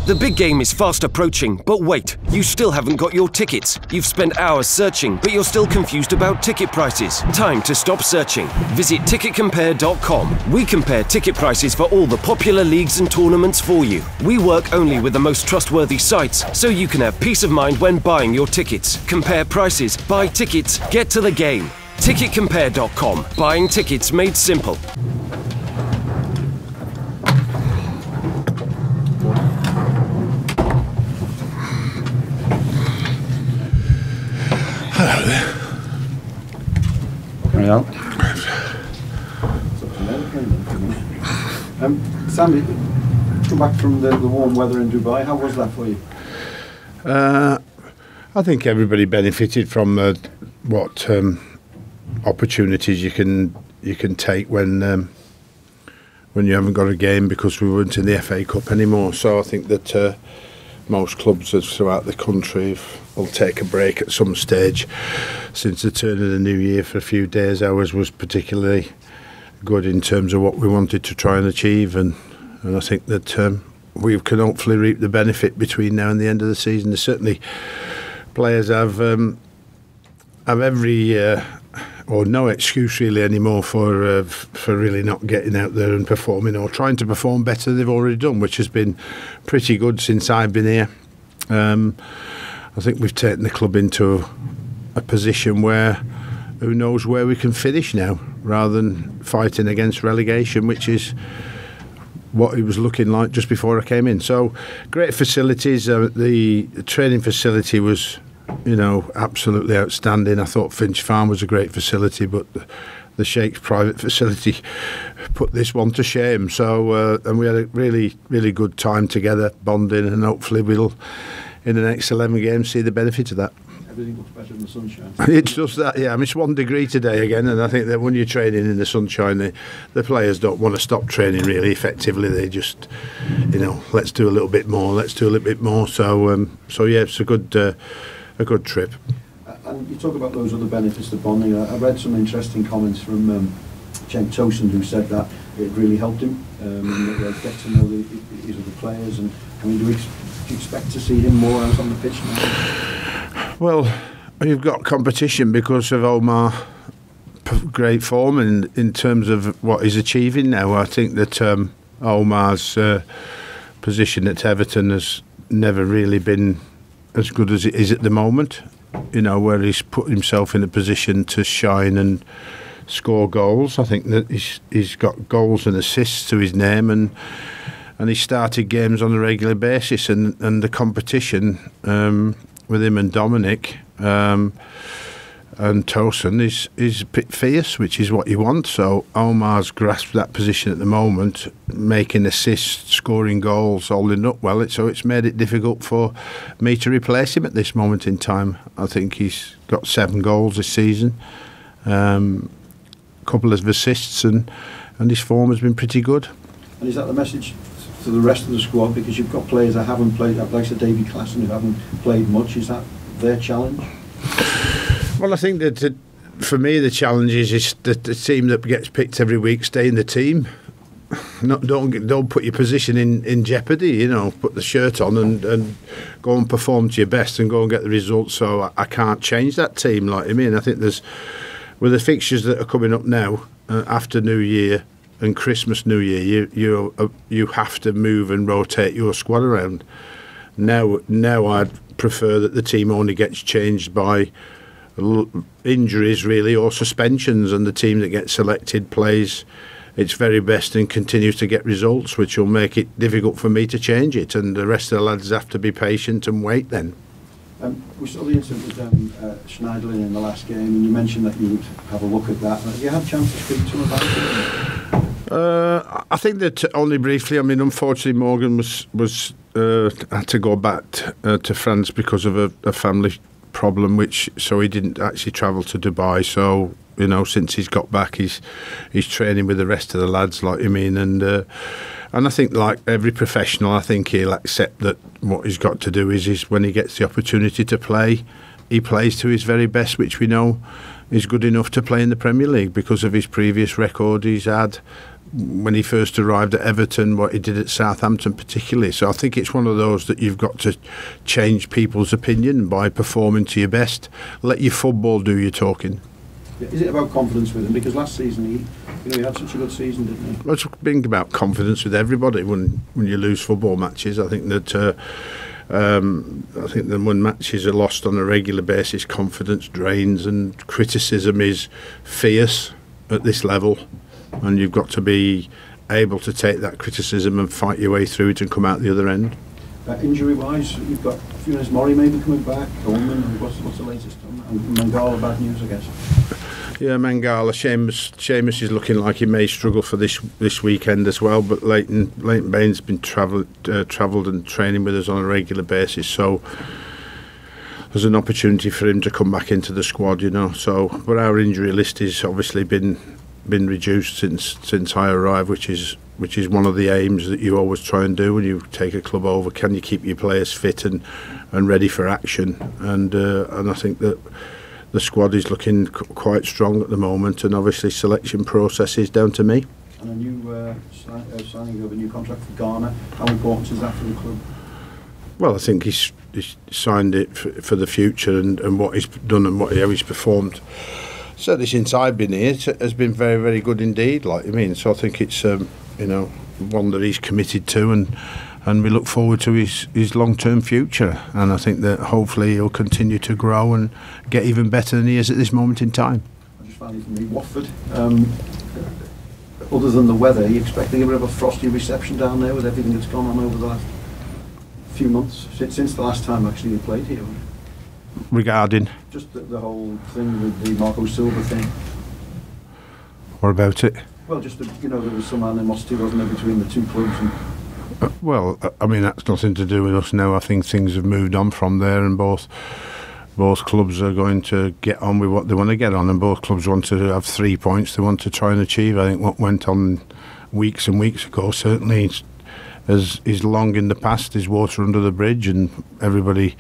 The big game is fast approaching, but wait, you still haven't got your tickets. You've spent hours searching, but you're still confused about ticket prices. Time to stop searching. Visit ticketcompare.com. We compare ticket prices for all the popular leagues and tournaments for you. We work only with the most trustworthy sites, so you can have peace of mind when buying your tickets. Compare prices, buy tickets, get to the game. Ticketcompare.com. Buying tickets made simple. Hello there. Carry on. Sandy, come back from the warm weather in Dubai. How was that for you? I think everybody benefited from what opportunities you can take when you haven't got a game, because we weren't in the FA Cup anymore. So I think that most clubs throughout the country will take a break at some stage. Since the turn of the new year for a few days, ours was particularly good in terms of what we wanted to try and achieve, and I think that we can hopefully reap the benefit between now and the end of the season. There's certainly players have every or no excuse really anymore for really not getting out there and performing, or trying to perform better than they've already done, which has been pretty good since I've been here. I think we've taken the club into a position where who knows where we can finish now, rather than fighting against relegation, which is what it was looking like just before I came in. So great facilities. The training facility was, absolutely outstanding. I thought Finch Farm was a great facility, but the Sheikh's private facility put this one to shame. So and we had a really, really good time together, bonding, and hopefully we'll, in the next 11 games, see the benefit of that. Everything looks better in the sunshine. It's just that, yeah. It's 1 degree today again, and I think that when you're training in the sunshine, the players don't want to stop training really effectively. They just, let's do a little bit more. Let's do a little bit more. So yeah, it's a good trip. And you talk about those other benefits of bonding. I read some interesting comments from Cenk Tosun, who said that it really helped him get to know his other players. And I mean, do you expect to see him more out on the pitch now? Well, you've got competition because of Omar great form in terms of what he's achieving now. I think that Omar's position at Everton has never really been as good as it is at the moment, where he's put himself in a position to shine and score goals. I think that he's got goals and assists to his name, and he started games on a regular basis, and the competition with him and Dominic and Tosun is a bit fierce, which is what you want. So Omar's grasped that position at the moment, making assists, scoring goals, holding up well. So it's made it difficult for me to replace him at this moment in time. I think he's got 7 goals this season, a couple of assists, and his form has been pretty good. And is that the message to the rest of the squad? Because you've got players that haven't played, like Sir Davy Klassen, who haven't played much. Is that their challenge? Well, I think that for me the challenge is that the team that gets picked every week stay in the team. Don't put your position in jeopardy. Put the shirt on and go and perform to your best and go and get the results. So I can't change that team. I think there's, with the fixtures that are coming up now after New Year and Christmas, New Year, you have to move and rotate your squad around. Now I'd prefer that the team only gets changed by injuries really, or suspensions, and the team that gets selected plays its very best and continues to get results, which will make it difficult for me to change it, and the rest of the lads have to be patient and wait then. We saw the incident with Schneiderlin in the last game, and you mentioned that you would have a look at that. Have you had a chance to speak to him about it? I think that only briefly. I mean, unfortunately, Morgan was had to go back to France because of a family problem, so he didn't actually travel to Dubai. So since he's got back, he's training with the rest of the lads, and I think, like every professional, I think he'll accept that what he's got to do is when he gets the opportunity to play, he plays to his very best, which we know is good enough to play in the Premier League because of his previous record he's had when he first arrived at Everton, what he did at Southampton particularly. So I think it's one of those that you've got to change people's opinion by performing to your best. Let your football do your talking. Is it about confidence with him? Because last season he had such a good season, didn't he? Well, it's being about confidence with everybody when you lose football matches. I think that when matches are lost on a regular basis, confidence drains and criticism is fierce at this level, and you've got to be able to take that criticism and fight your way through it and come out the other end. Injury-wise, you've got Funes Mori maybe coming back, Coleman, and what's the latest on that? And Mangala, bad news, I guess. Yeah, Mangala, Seamus is looking like he may struggle for this weekend as well, but Leighton Baines has been travelled and training with us on a regular basis, so there's an opportunity for him to come back into the squad, you know. So, but our injury list has obviously been reduced since I arrived, which is one of the aims that you always try and do when you take a club over. Can you keep your players fit and ready for action? And I think that the squad is looking quite strong at the moment, and obviously selection process is down to me. And a new signing of a new contract for Ghana, how important is that for the club? Well, I think he's signed it for the future, and what he's done and how he's performed. Certainly since I've been here, it has been very, very good indeed. Like I mean, so I think it's one that he's committed to, and we look forward to his long-term future. And I think that hopefully he'll continue to grow and get even better than he is at this moment in time. I just found it from me, Watford. Other than the weather, are you expecting a bit of a frosty reception down there with everything that's gone on over the last few months since the last time actually you played here? Regarding just the whole thing with the Marco Silva thing. What about it? Well, just there was some animosity, wasn't there, between the two clubs? And well, I mean, that's nothing to do with us now. I think things have moved on from there, and both clubs are going to get on with what they want to get on, and both clubs want to have 3 points they want to try and achieve. I think what went on weeks and weeks ago certainly is long in the past, is water under the bridge, and everybody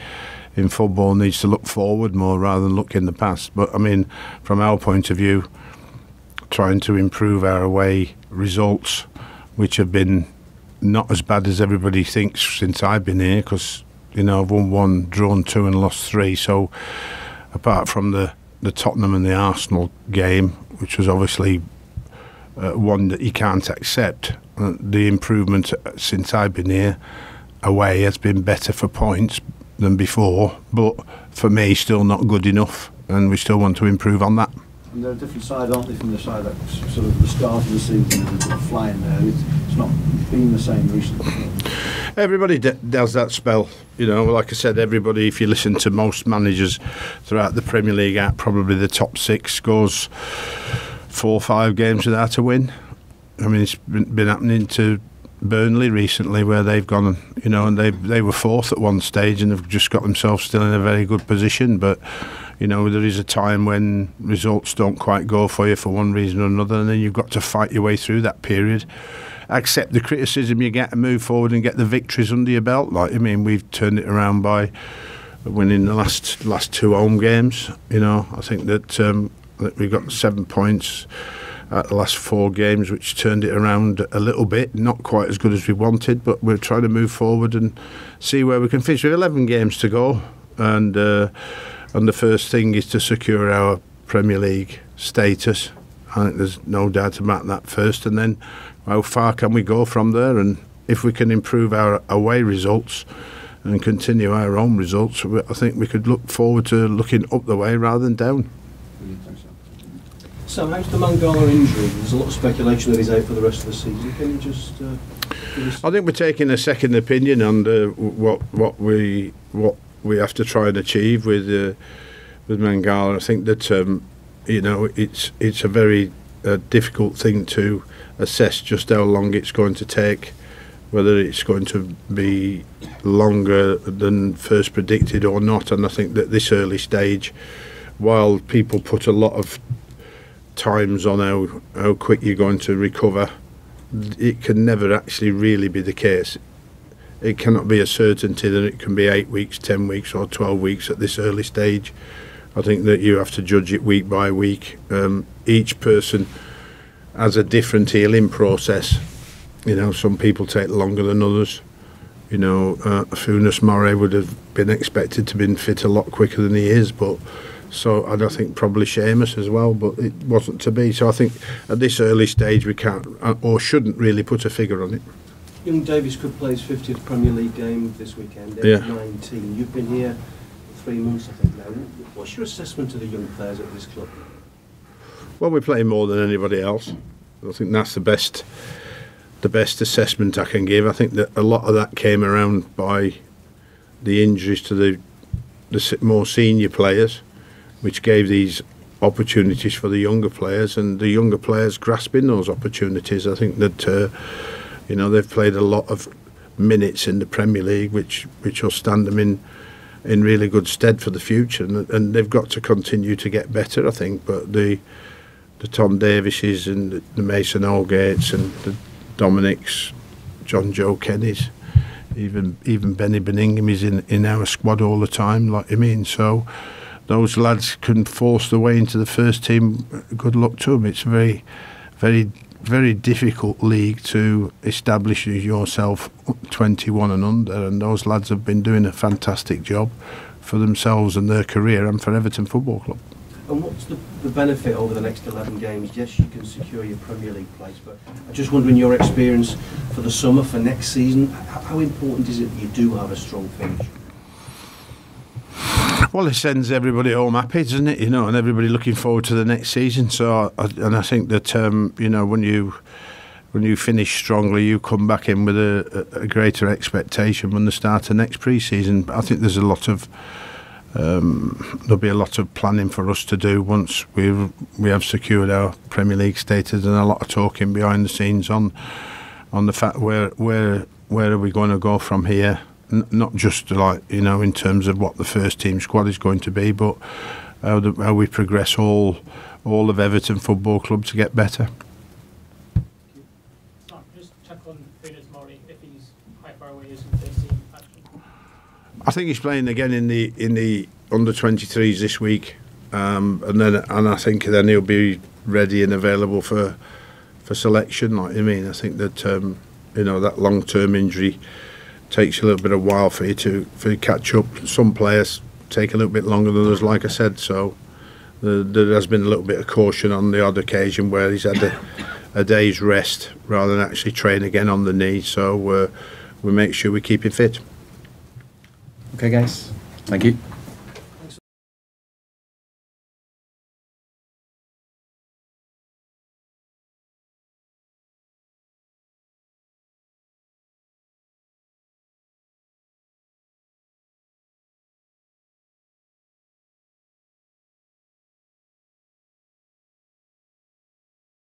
in football needs to look forward more rather than look in the past. But I mean, from our point of view, trying to improve our away results, which have been not as bad as everybody thinks since I've been here, because I've won 1, drawn 2 and lost 3. So apart from the Tottenham and the Arsenal game, which was obviously one that you can't accept, the improvement since I've been here away has been better for points than before, but for me still not good enough, and we still want to improve on that. And they're a different side, aren't they, from the side that sort of the start of the season and sort of flying there. It's not been the same recently. Everybody does that spell, like I said, everybody, if you listen to most managers throughout the Premier League, at probably the top 6 scores 4 or 5 games without a win. I mean, it's been happening to Burnley recently, where they've gone, and they were 4th at one stage and have just got themselves still in a very good position. But there is a time when results don't quite go for you for one reason or another, and then you've got to fight your way through that period, accept the criticism you get, and move forward and get the victories under your belt. Like I mean, we've turned it around by winning the last 2 home games. I think that we got 7 points at the last 4 games, which turned it around a little bit. Not quite as good as we wanted, but we're trying to move forward and see where we can finish. We have 11 games to go, and the first thing is to secure our Premier League status. I think there's no doubt about that first, and then how far can we go from there? And if we can improve our away results and continue our own results, I think we could look forward to looking up the way rather than down. So how's the Mangala injury? There's a lot of speculation that he's out for the rest of the season. Can you just I think we're taking a second opinion on what we have to try and achieve with Mangala. I think that it's a very difficult thing to assess just how long it's going to take, whether it's going to be longer than first predicted or not. And I think that this early stage, while people put a lot of times on how quick you're going to recover, it can never actually really be the case. it cannot be a certainty that it can be 8 weeks, 10 weeks, or 12 weeks at this early stage. I think that you have to judge it week by week. Each person has a different healing process. You know, some people take longer than others. You know, Funes Mori would have been expected to be fit a lot quicker than he is, but so I don't think probably Seamus as well, but it wasn't to be. So I think at this early stage we can't or shouldn't really put a figure on it. Young Davis could play his 50th Premier League game this weekend, age 19. You've been here 3 months, I think, now. What's your assessment of the young players at this club? Well, we're playing more than anybody else. I think that's the best assessment I can give. I think that a lot of that came around by the injuries to the more senior players, which gave these opportunities for the younger players, and the younger players grasping those opportunities. I think that you know, they've played a lot of minutes in the Premier League, which will stand them in really good stead for the future, and they've got to continue to get better, I think. But the Tom Davises and the Mason Allgates and the Dominics, John Joe Kennys, even Benny Benningham is in our squad all the time, like I mean. So those lads can force their way into the first team. Good luck to them. It's a very, very, very difficult league to establish yourself 21 and under, and those lads have been doing a fantastic job for themselves and their career and for Everton Football Club. And what's the benefit over the next 11 games? Yes, you can secure your Premier League place, but I'm just wondering your experience for the summer, for next season. How important is it that you do have a strong finish? Well, it sends everybody home happy, doesn't it? You know, and everybody looking forward to the next season. So, I think that you know, when you finish strongly, you come back in with a greater expectation when the start of next pre-season. I think there's a lot of there'll be a lot of planning for us to do once we have secured our Premier League status, and a lot of talking behind the scenes on the fact where are we going to go from here. Not just like, you know, in terms of what the first team squad is going to be, but how we progress all of Everton Football Club to get better. Just check on Funes Mori, if he's how far away is from first team action. I think he's playing again in the under 23s this week, and I think then he'll be ready and available for selection. Like I mean, I think that you know, that long-term injury takes a little bit of while for you to catch up. Some players take a little bit longer than others, like I said. So there has been a little bit of caution on the odd occasion where he's had a day's rest rather than actually train again on the knee. So we make sure we keep him fit. Okay, guys. Thank you.